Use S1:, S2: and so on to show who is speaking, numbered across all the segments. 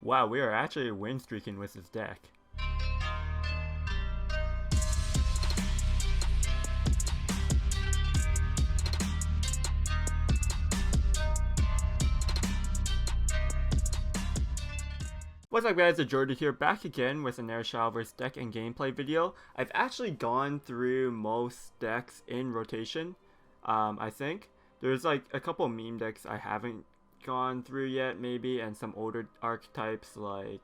S1: Wow, we are actually win streaking with this deck. What's up guys, TheJordude here, back again with another Shadowverse deck and gameplay video. I've actually gone through most decks in rotation, I think. There's like a couple meme decks I haven't gone through yet maybe, and some older archetypes like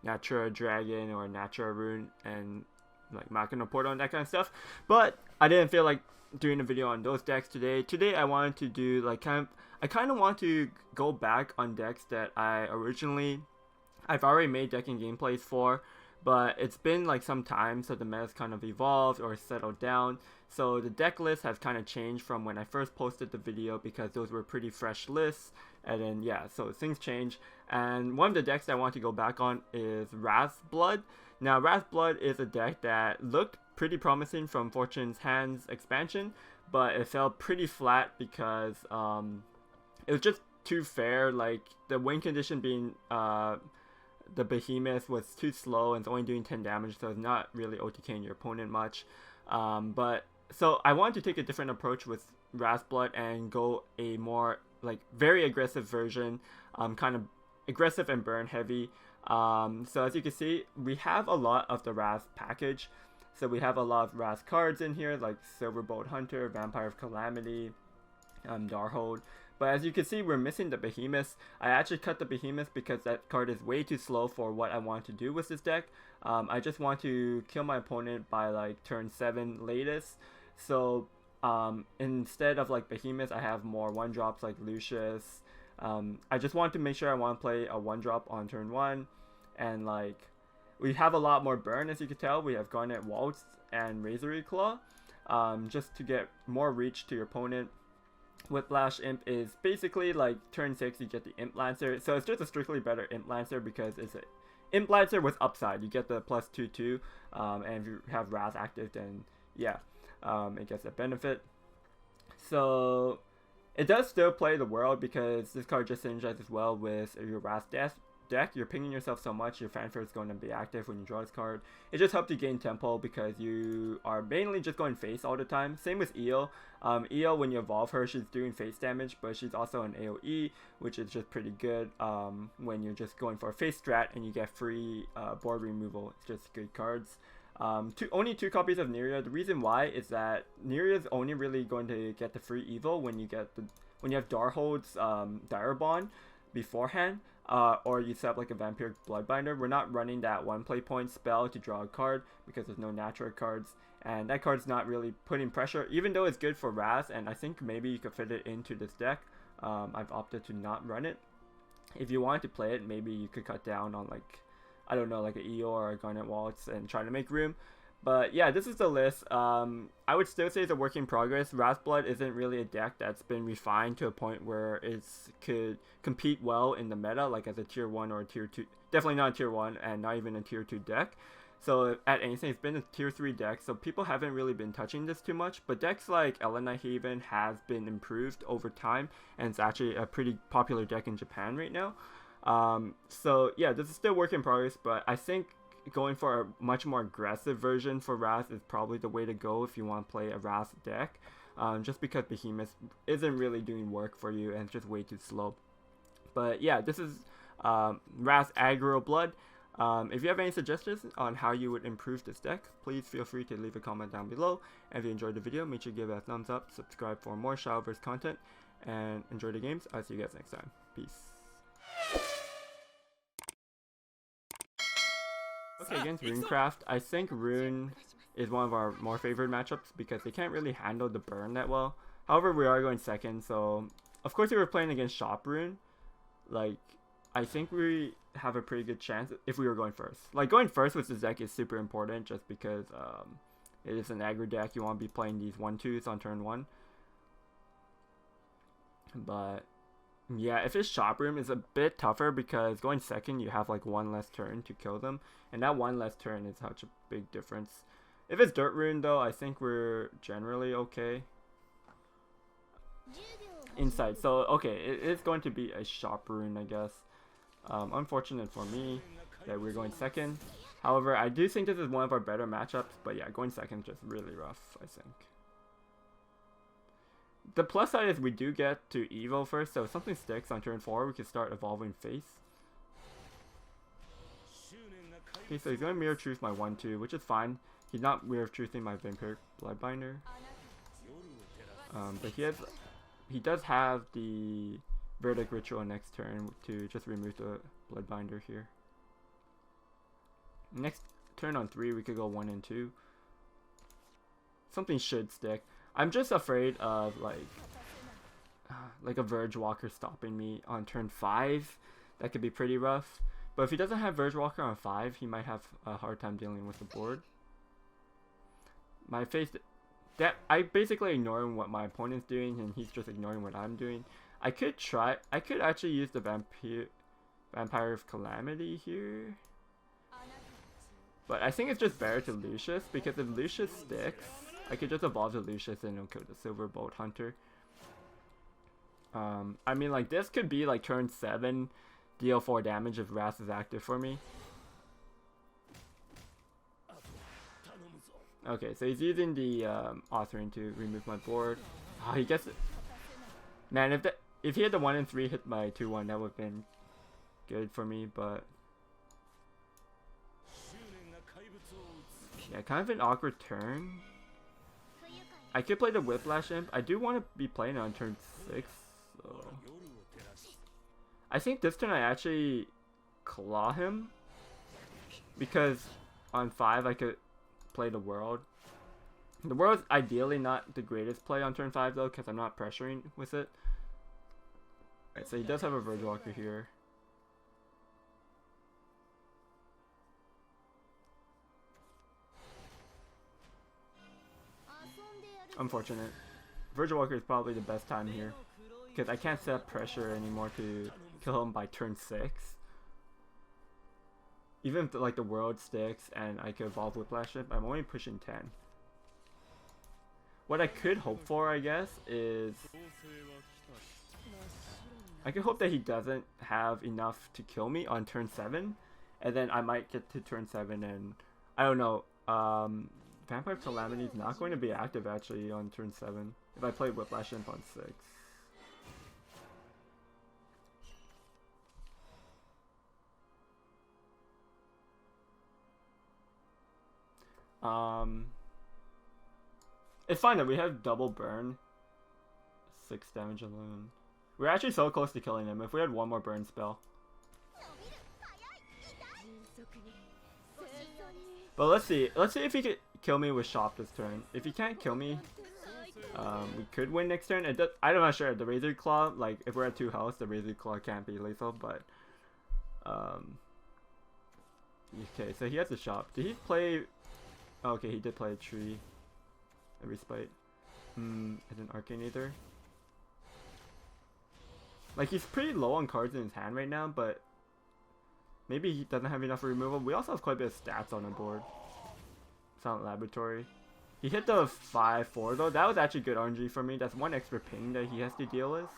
S1: Natura Dragon or Natura Rune and like Machina Portal and that kind of stuff. But I didn't feel like doing a video on those decks today. Today I wanted to do like I kind of want to go back on decks that I've already made decking gameplays for, but it's been like some time, so the meta's kind of evolved or settled down. So the deck list has kind of changed from when I first posted the video because those were pretty fresh lists. And then yeah, so things change. And one of the decks that I want to go back on is Wrathblood. Now Wrathblood is a deck that looked pretty promising from Fortune's Hands expansion, but it fell pretty flat because it was just too fair. Like the win condition being the Behemoth was too slow and it's only doing 10 damage, so it's not really OTKing your opponent much. But so I wanted to take a different approach with Wrathblood and go a more like very aggressive version, kind of aggressive and burn heavy. So as you can see, we have a lot of the Wrath package. So we have a lot of Wrath cards in here, like Silverbolt Hunter, Vampire of Calamity, Darhold. But as you can see, we're missing the Behemoth. I actually cut the Behemoth because that card is way too slow for what I want to do with this deck. I just want to kill my opponent by like turn 7 latest. So instead of like Behemoth, I have more 1-drops like Lucius. I just want to make sure I want to play a 1-drop on turn 1. And like, we have a lot more burn, as you can tell. We have Garnet Waltz and Razory Claw, just to get more reach to your opponent. Whiplash Imp is basically like turn 6 you get the Imp Lancer, so it's just a strictly better Imp Lancer because it's an Imp Lancer with upside. You get the +2/2, and if you have Wrath active, then yeah, it gets a benefit. So it does still play the world because this card just synergizes well with your Wrath deck. You're pinging yourself so much, your fanfare is going to be active when you draw this card. It just helps you gain tempo because you are mainly just going face all the time. Same with Eo. Eo, when you evolve her, she's doing face damage, but she's also an AoE, which is just pretty good when you're just going for a face strat and you get free board removal. It's just good cards. Only 2 copies of Neria. The reason why is that Neria is only really going to get the free evil when you have Darhold's Dire Bond beforehand, or you set up like a Vampiric Bloodbinder. We're not running that 1 play point spell to draw a card because there's no natural cards, and that card's not really putting pressure, even though it's good for Wrath, and I think maybe you could fit it into this deck. I've opted to not run it. If you wanted to play it, maybe you could cut down on like, I don't know, like an EO or a Garnet Waltz and try to make room. But yeah, this is the list. I would still say it's a work in progress. Wrathblood isn't really a deck that's been refined to a point where it could compete well in the meta, like as a tier 1 or a tier 2. Definitely not a tier 1 and not even a tier 2 deck. So at anything, it's been a tier 3 deck, so people haven't really been touching this too much. But decks like Elena Haven has been improved over time, and it's actually a pretty popular deck in Japan right now. So yeah, this is still work in progress, but I think going for a much more aggressive version for Wrath is probably the way to go if you want to play a Wrath deck, just because Behemoth isn't really doing work for you and it's just way too slow. But yeah, this is Wrath Aggro Blood. If you have any suggestions on how you would improve this deck, please feel free to leave a comment down below. And if you enjoyed the video, make sure to give it a thumbs up, subscribe for more Shadowverse content, and enjoy the games. I'll see you guys next time. Peace. Okay, against Runecraft, I think Rune is one of our more favorite matchups because they can't really handle the burn that well. However, we are going second, so of course if we're playing against Shop Rune, like, I think we have a pretty good chance if we were going first. Like, going first with this deck is super important just because it is an aggro deck. You want to be playing these 1/2s on turn 1. But yeah, if it's Shop Room, it's a bit tougher because going second, you have like 1 less turn to kill them, and that 1 less turn is such a big difference. If it's Dirt Rune though, I think we're generally okay. Inside, so okay, it is going to be a Shop Rune, I guess. Unfortunate for me that we're going second. However, I do think this is one of our better matchups, but yeah, going second is just really rough, I think. The plus side is we do get to Evo first, so if something sticks on turn 4, we can start evolving face. Okay, so he's going to Mirror Truth my 1-2, which is fine. He's not Mirror Truthing my Vampiric Bloodbinder. But he does have the Verdict Ritual next turn to just remove the Bloodbinder here. Next turn on 3, we could go 1 and 2. Something should stick. I'm just afraid of like a Verge Walker stopping me on turn 5. That could be pretty rough. But if he doesn't have Verge Walker on 5, he might have a hard time dealing with the board. My face, that I basically ignoring what my opponent's doing, and he's just ignoring what I'm doing. I could actually use the Vampire of Calamity here. But I think it's just better to Lucius, because if Lucius sticks, I could just evolve to Lucius and it'll kill the Silver Bolt Hunter. I mean, like, this could be like turn 7, deal 4 damage if Wrath is active for me. Okay, so he's using the authoring to remove my board. Oh, he gets it. Man, if he had the 1 and 3 hit my 2-1, that would have been good for me, but yeah, kind of an awkward turn. I could play the Whiplash Imp. I do want to be playing on turn 6, so I think this turn I actually claw him, because on 5 I could play the World. The World's ideally not the greatest play on turn 5 though, because I'm not pressuring with it. Alright, so he does have a Verge Walker here. Unfortunate. Verge Walker is probably the best time here, because I can't set pressure anymore to kill him by turn 6. Even if like the World sticks and I could evolve Whiplash Imp, I'm only pushing 10. What I could hope for, I guess, is I could hope that he doesn't have enough to kill me on turn 7, and then I might get to turn 7 and I don't know. Vampire Calamity is not going to be active actually on turn 7 if I play Whiplash Imp on 6. It's fine that we have double burn. 6 damage alone. We're actually so close to killing him if we had one more burn spell. But let's see if he could kill me with Shop this turn. If he can't kill me, we could win next turn. I'm not sure. The Razor Claw, like if we're at 2 health, the Razor Claw can't be lethal, but okay, so he has the Shop. Did he play? Oh, okay, he did play a Tree. A Respite. As an Arcane either. Like, he's pretty low on cards in his hand right now, but maybe he doesn't have enough removal. We also have quite a bit of stats on the board. Silent Laboratory. He hit the 5-4 though. That was actually good RNG for me. That's one extra ping that he has to deal with.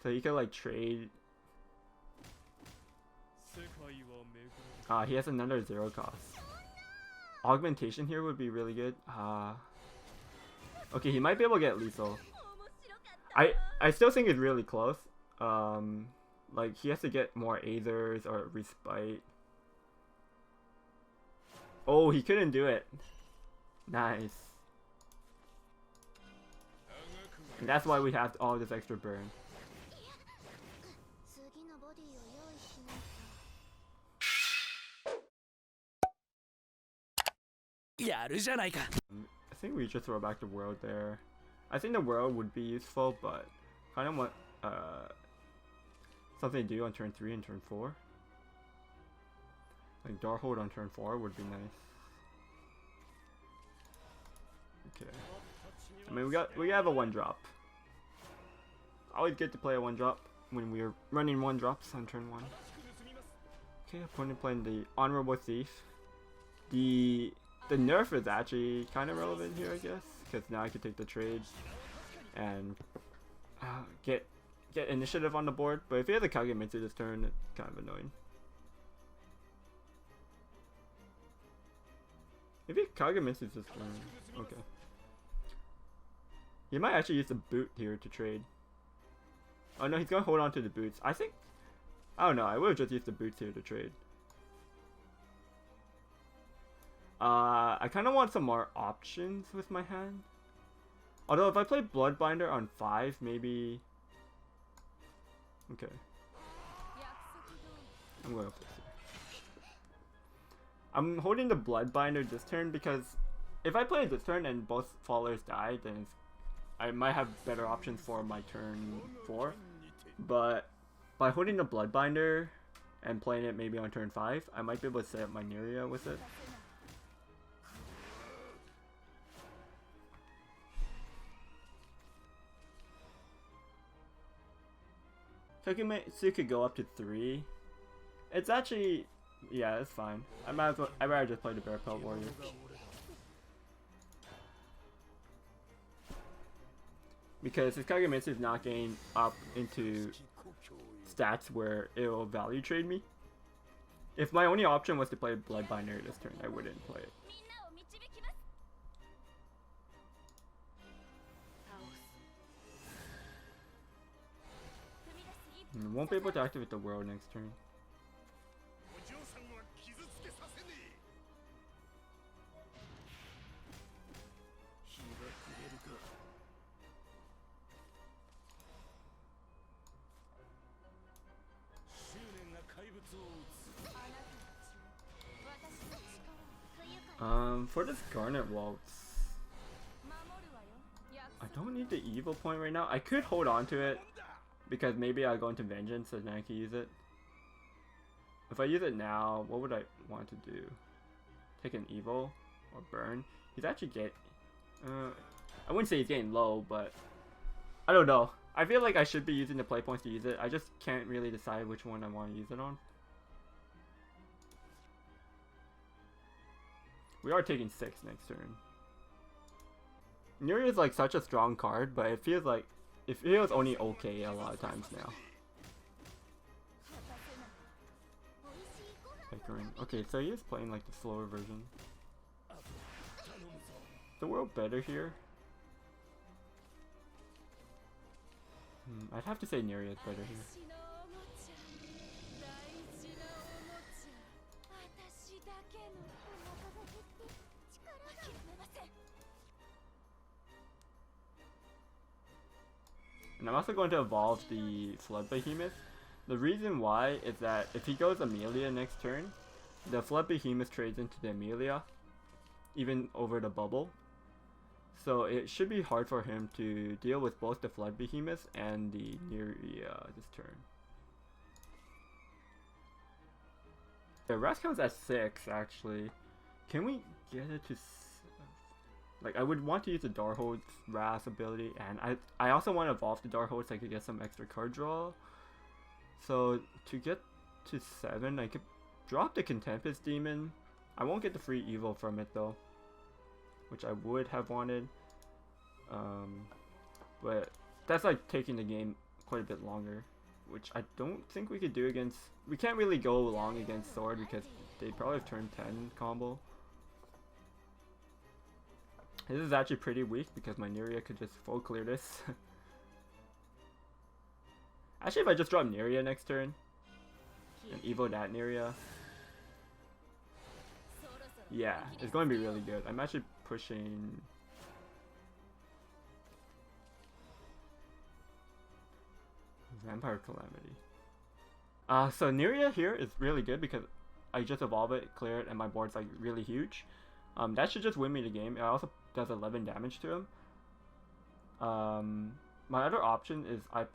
S1: So he could like trade. He has another 0 cost. Augmentation here would be really good. Okay, he might be able to get lethal. I still think it's really close. Like he has to get more Aethers or Respite. Oh, he couldn't do it. Nice. And that's why we have all this extra burn. I think we should throw back the World there. I think the World would be useful, but kind of want something to do on turn 3 and turn 4. Like Darkhold on turn 4 would be nice. Okay. I mean we have a 1-drop. Always good to play a 1-drop when we're running 1-drops on turn 1. Okay, opponent playing the Honorable Thief. The nerf is actually kind of relevant here, I guess, because now I can take the trade. and get initiative on the board. But if he has a Kagemitsu this turn, it's kind of annoying. Maybe Kagemitsu's this turn. Okay. He might actually use the boot here to trade. Oh no, he's gonna hold on to the boots. I don't know, I would have just used the boots here to trade. I kind of want some more options with my hand. Although if I play Bloodbinder on 5, maybe... Okay. I'm going to fix it. I'm holding the Bloodbinder this turn because if I play this turn and both fallers die, then I might have better options for my turn 4. But by holding the Bloodbinder and playing it maybe on turn 5, I might be able to set up my Neria with it. Kagemitsu could go up to 3. It's actually, yeah, it's fine. I'd rather just play the Bear Pelt Warrior. Because his Kagemitsu is not getting up into stats where it will value trade me. If my only option was to play Bloodbinder this turn, I wouldn't play it. Won't be able to activate the world next turn. For this Garnet Waltz, I don't need the evil point right now. I could hold on to it because maybe I'll go into Vengeance and then I can use it. If I use it now, what would I want to do? Take an evil or burn? He's actually I wouldn't say he's getting low, but I don't know. I feel like I should be using the play points to use it. I just can't really decide which one I want to use it on. We are taking 6 next turn. Neria is like such a strong card, but it feels only okay a lot of times now. Okay, so he is playing like the slower version. Is the world better here? I'd have to say Neria is better here. And I'm also going to evolve the Flood Behemoth. The reason why is that if he goes Amelia next turn, the Flood Behemoth trades into the Amelia, even over the bubble. So it should be hard for him to deal with both the Flood Behemoth and the Neria this turn. The rest comes at 6 actually. Can we get it to... Like, I would want to use the Darhold's Wrath ability, and I also want to evolve the Darhold so I could get some extra card draw. So, to get to 7, I could drop the Contempest Demon. I won't get the free evil from it though, which I would have wanted. But that's like taking the game quite a bit longer, which I don't think we could do against... We can't really go long against Sword because they probably have turn 10 combo. This is actually pretty weak because my Neria could just full clear this. Actually, if I just drop Neria next turn and evo that Neria, yeah, it's going to be really good. I'm actually pushing... Vampire Calamity. So Neria here is really good because I just evolve it, clear it, and my board's like really huge. That should just win me the game. It also does 11 damage to him. My other option is I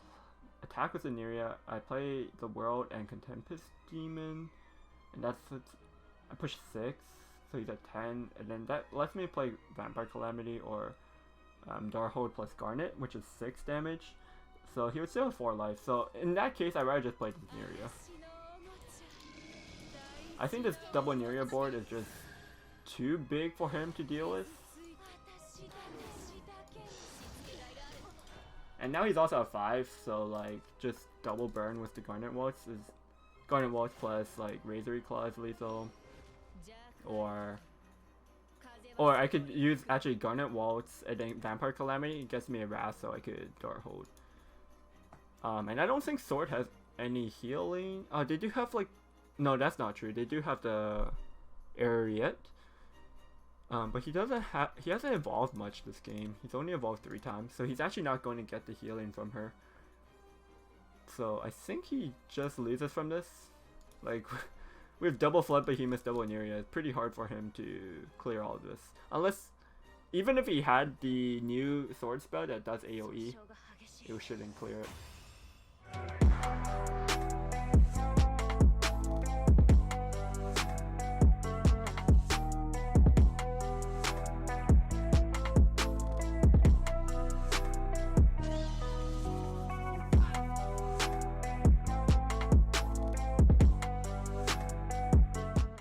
S1: attack with the Neria, I play the World and Contempest Demon, and I push 6, so he's at 10, and then that lets me play Vampire Calamity or Darhold plus Garnet, which is 6 damage. So he would still have 4 life. So in that case, I'd rather just play this Neria. I think this double Neria board is just too big for him to deal with. And now he's also at 5, so like just double burn with the Garnet Waltz is Garnet Waltz plus like Razory Claw is lethal. Or I could use actually Garnet Waltz and then Vampire Calamity. It gets me a Wrath, so I could Dart Hold. And I don't think Sword has any healing. They do have like, no, that's not true. They do have the Ariet. But he hasn't evolved much this game. He's only evolved 3 times, so he's actually not going to get the healing from her. So I think he just loses from this. Like, with double Flood Behemoth, double Neria, it's pretty hard for him to clear all of this. Unless, even if he had the new sword spell that does AoE, it shouldn't clear it.